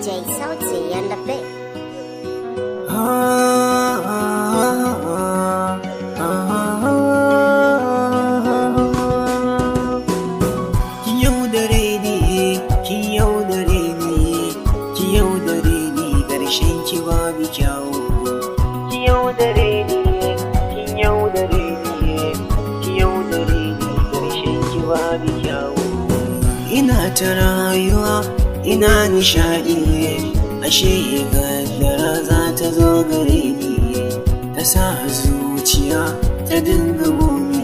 DJ Sauti and the Bit. Kin yaudare ni, kin yaudare ni, kin yaudare ni, ƙarshen ki babu kyawu. Kin yaudare ni, kin yaudare ni, kin yaudare ni, ƙarshen ki babu kyawu. Ina ta rayuwa, ina nishaɗi, ashe gaddara za ta zo gare ni, ta sa zuciya ta dinga gumi.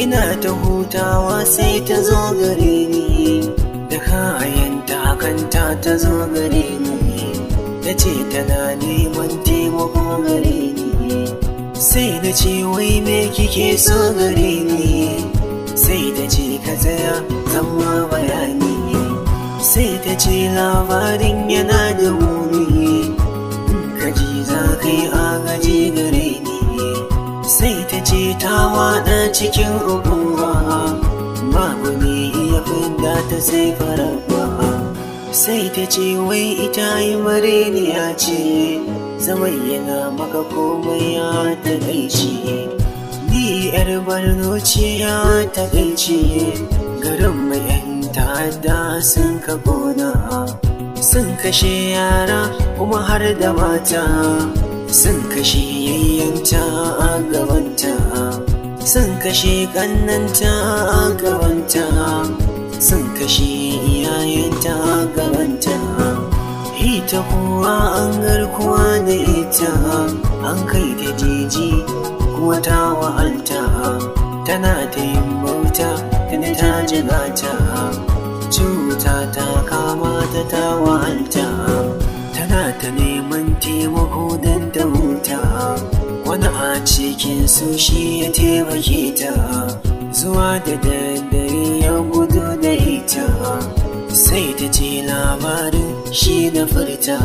Ina ta hutawa sai ta zo gare ni, da kayanta kanta ta zo gare ni, ta ce tana neman taimako gare ni. Sai na ce wai me kike so gare ni, sai ta ce ka tsaya zama bayani. Sai ta ce labarin yana da muni, ka ji za ka yi agaji gare ni. Sai ta ce ta waɗa cikin ukuwa, babu ne iya fidda ta sai faraba. Sai ta ce wai ita yi mareniya ce, zaman yana maka komai ya taƙaice. Ni yar Borno ce ya taƙaice, garin mai ta'adda sun ka gona, sun kashe yara kuma har da mata, sun kashe yayyanta a gabanta, sun kashe kannanta a gabanta, sun kashe iyayenta a gabanta. Ita kuwa an garkuwa da ita, an kai ta jeji kuma ta wa'alta, tana ta yin bauta tana ta jigata, cuta ta kama ta wa'alta, tana ta neman taimako don ta huta. Wani a cikin su shi ya taimake ta, zuwa da daddare ya gudu da ita. Sai ta ce labarin shi na furta,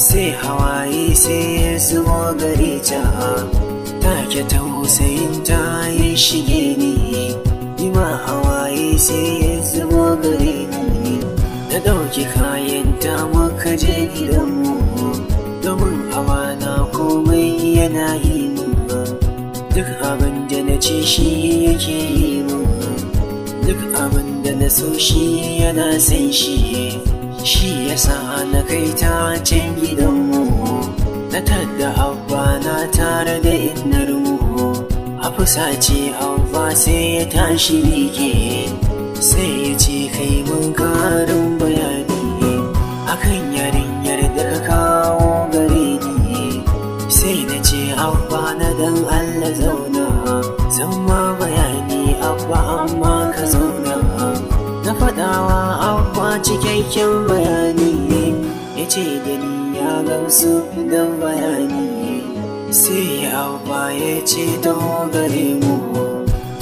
sai hawaye sai ya zubo gare ta, take tausayin ta ya shige ni, ima hawaye sai ya zubo gare ni. Na ɗauki kayan ta muka je gidanmu, domin amana komai yana yi mu, duk abin da na ce shi yake yi mu, duk abin da na so shi yana san shi. Shi yasa na kai ta can gidanmu, na tadda abba na tare da innar mu. A fusace abba sai ya tashi rike, sai ya ce kai mun karin bayani akan yarinyar da ka kawo gare ni. Sai na ce abba na dan Allah zauna, zan ma bayani abba amma ka zauna. Na faɗawa abba cikakken bayani, ya ce da ni ya gamsu don bayani. Sai abba ya ce taho gare mu,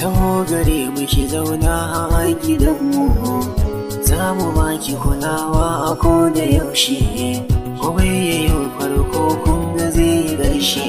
taho gare mu ki zauna a gidanmu, za mu baki kulawa a koda yaushe, komai ya yi farko kun ga zai yi ƙarshe.